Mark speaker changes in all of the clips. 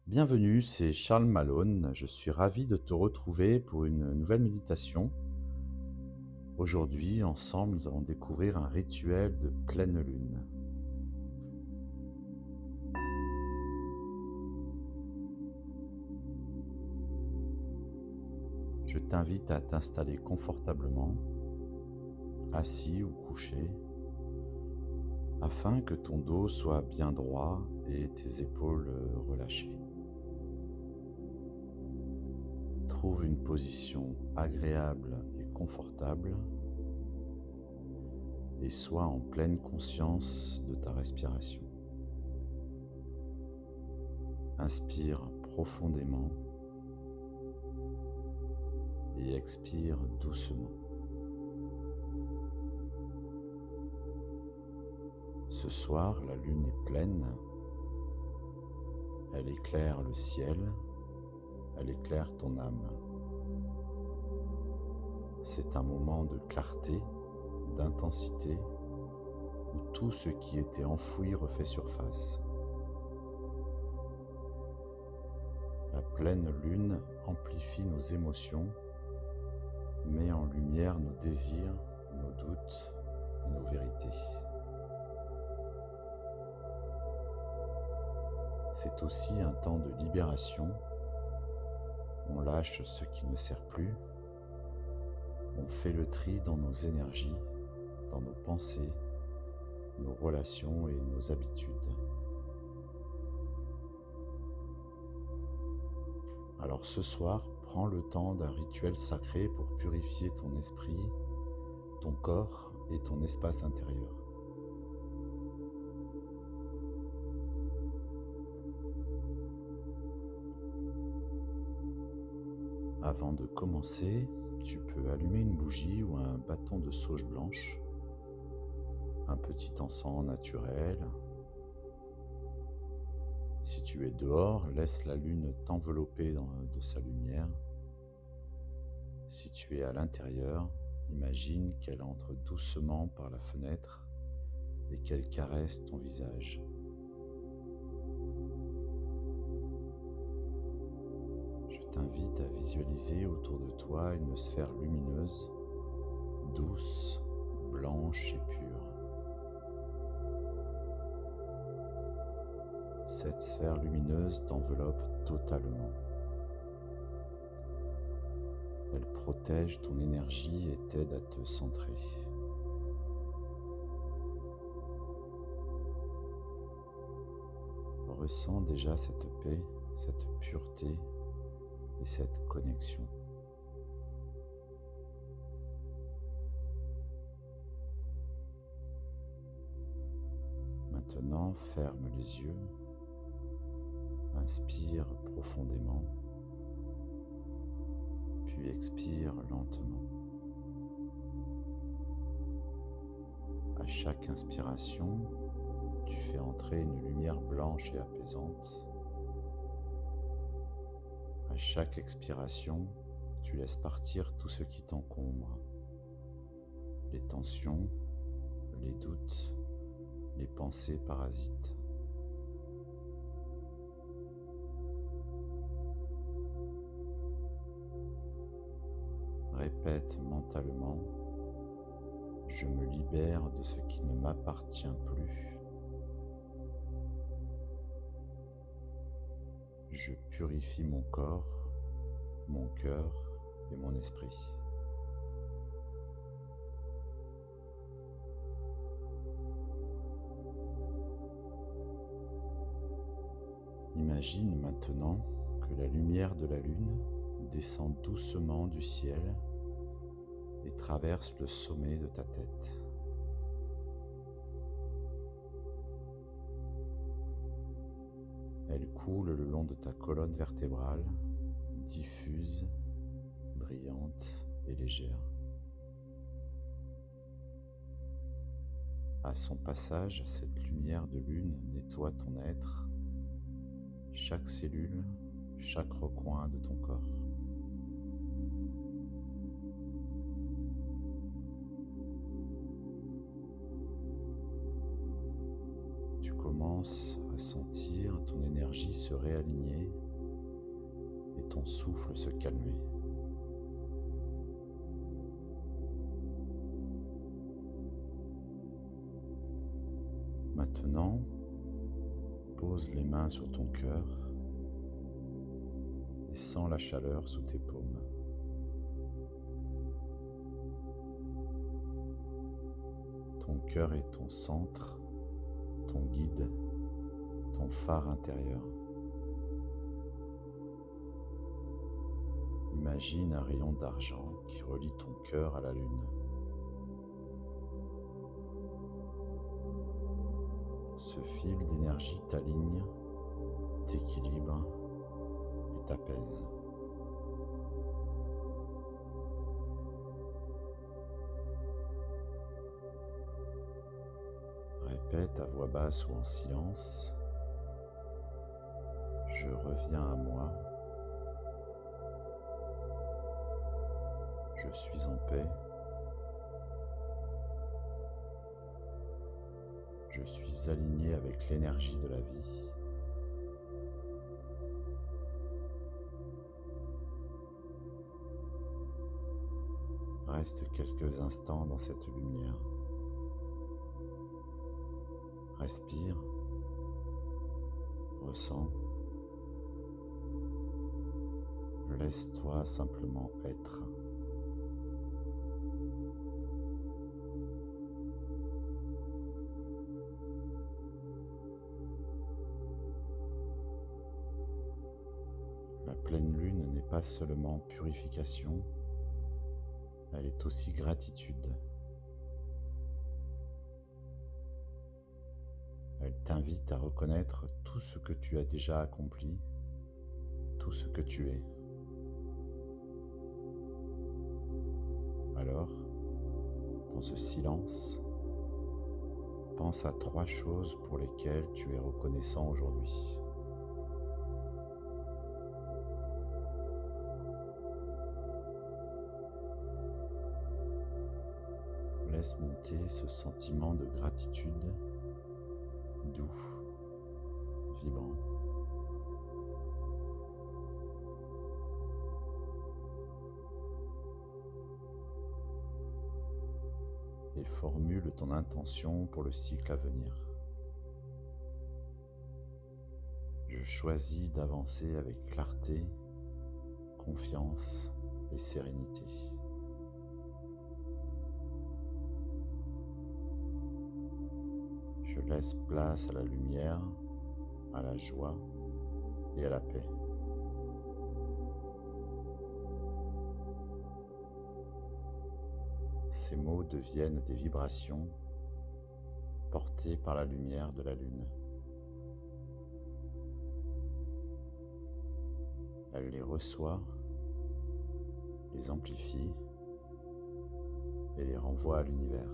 Speaker 1: Bienvenue, c'est Charles Malone. Je suis ravi de te retrouver pour une nouvelle méditation. Aujourd'hui, ensemble, nous allons découvrir un rituel de pleine lune. Je t'invite à t'installer confortablement, assis ou couché, afin que ton dos soit bien droit et tes épaules relâchées. Trouve une position agréable et confortable et sois en pleine conscience de ta respiration. Inspire profondément et expire doucement. Ce soir, la lune est pleine, elle éclaire le ciel, elle éclaire ton âme. C'est un moment de clarté, d'intensité, où tout ce qui était enfoui refait surface. La pleine lune amplifie nos émotions, met en lumière nos désirs, nos doutes et nos vérités. C'est aussi un temps de libération. On lâche ce qui ne sert plus. On fait le tri dans nos énergies, dans nos pensées, nos relations et nos habitudes. Alors ce soir, prends le temps d'un rituel sacré pour purifier ton esprit, ton corps et ton espace intérieur. Avant de commencer, tu peux allumer une bougie ou un bâton de sauge blanche, un petit encens naturel. Si tu es dehors, laisse la lune t'envelopper de sa lumière. Si tu es à l'intérieur, imagine qu'elle entre doucement par la fenêtre et qu'elle caresse ton visage. Je t'invite à visualiser autour de toi une sphère lumineuse, douce, blanche et pure. Cette sphère lumineuse t'enveloppe totalement. Elle protège ton énergie et t'aide à te centrer. Ressens déjà cette paix, cette pureté et cette connexion. Maintenant, ferme les yeux, inspire profondément, puis expire lentement. À chaque inspiration, tu fais entrer une lumière blanche et apaisante. À chaque expiration, tu laisses partir tout ce qui t'encombre. Les tensions, les doutes, les pensées parasites. Répète mentalement: je me libère de ce qui ne m'appartient plus. Je purifie mon corps, mon cœur et mon esprit. Imagine maintenant que la lumière de la lune descend doucement du ciel et traverse le sommet de ta tête. Elle coule le long de ta colonne vertébrale, diffuse, brillante et légère. À son passage, cette lumière de lune nettoie ton être, chaque cellule, chaque recoin de ton corps. Tu commences à vas sentir ton énergie se réaligner et ton souffle se calmer. Maintenant, pose les mains sur ton cœur et sens la chaleur sous tes paumes. Ton cœur est ton centre, ton guide, ton phare intérieur. Imagine un rayon d'argent qui relie ton cœur à la lune. Ce fil d'énergie t'aligne, t'équilibre et t'apaise. Répète à voix basse ou en silence: je reviens à moi, je suis en paix, je suis aligné avec l'énergie de la vie. Reste quelques instants dans cette lumière. Respire, ressens, laisse-toi simplement être. La pleine lune n'est pas seulement purification, elle est aussi gratitude. Elle t'invite à reconnaître tout ce que tu as déjà accompli, tout ce que tu es. Alors, dans ce silence, pense à 3 choses pour lesquelles tu es reconnaissant aujourd'hui. Laisse monter ce sentiment de gratitude doux, vibrant. Et formule ton intention pour le cycle à venir. Je choisis d'avancer avec clarté, confiance et sérénité. Je laisse place à la lumière, à la joie et à la paix. Ces mots deviennent des vibrations portées par la lumière de la lune. Elle les reçoit, les amplifie et les renvoie à l'univers.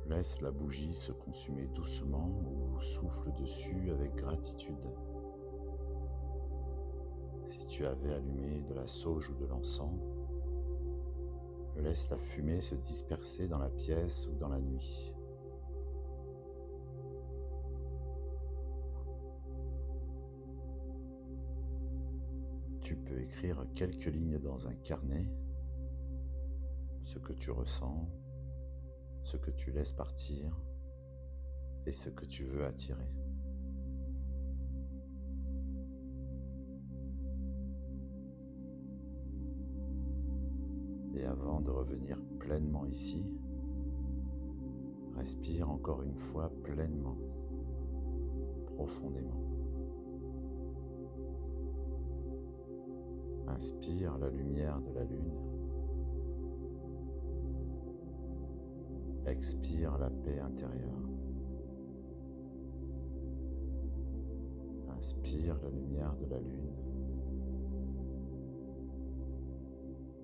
Speaker 1: Laisse la bougie se consumer doucement ou souffle dessus avec gratitude. Si tu avais allumé de la sauge ou de l'encens, laisse la fumée se disperser dans la pièce ou dans la nuit. Tu peux écrire quelques lignes dans un carnet, ce que tu ressens, ce que tu laisses partir et ce que tu veux attirer. Et avant de revenir pleinement ici, respire encore une fois pleinement, profondément. Inspire la lumière de la lune. Expire la paix intérieure. Inspire la lumière de la lune.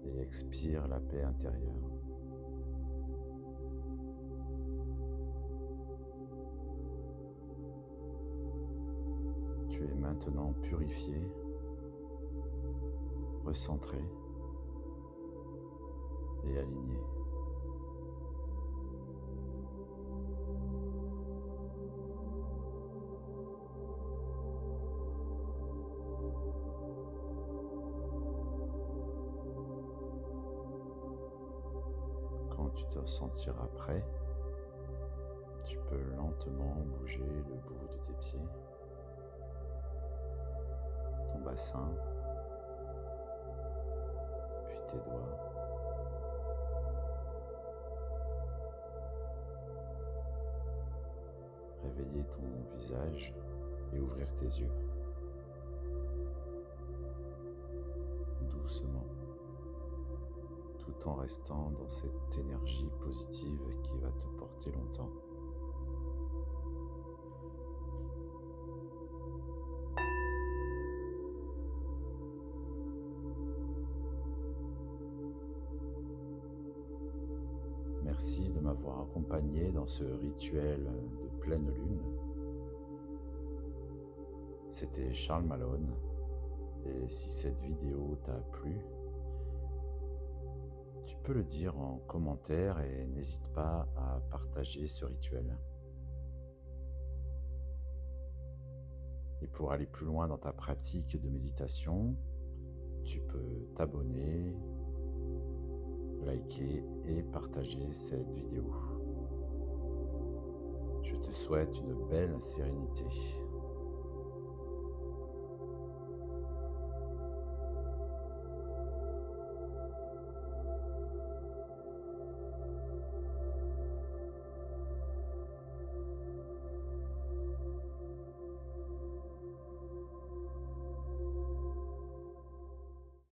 Speaker 1: Et expire la paix intérieure. Tu es maintenant purifié, recentré et aligné. Quand tu te sentiras prêt, tu peux lentement bouger le bout de tes pieds, ton bassin, puis tes doigts. Réveiller ton visage et ouvrir tes yeux. Doucement, tout en restant dans cette énergie positive qui va te porter longtemps. Merci de m'avoir accompagné dans ce rituel de pleine lune. C'était Charles Malone, et si cette vidéo t'a plu, tu peux le dire en commentaire et n'hésite pas à partager ce rituel. Et pour aller plus loin dans ta pratique de méditation, tu peux t'abonner, liker et partager cette vidéo. Je te souhaite une belle sérénité.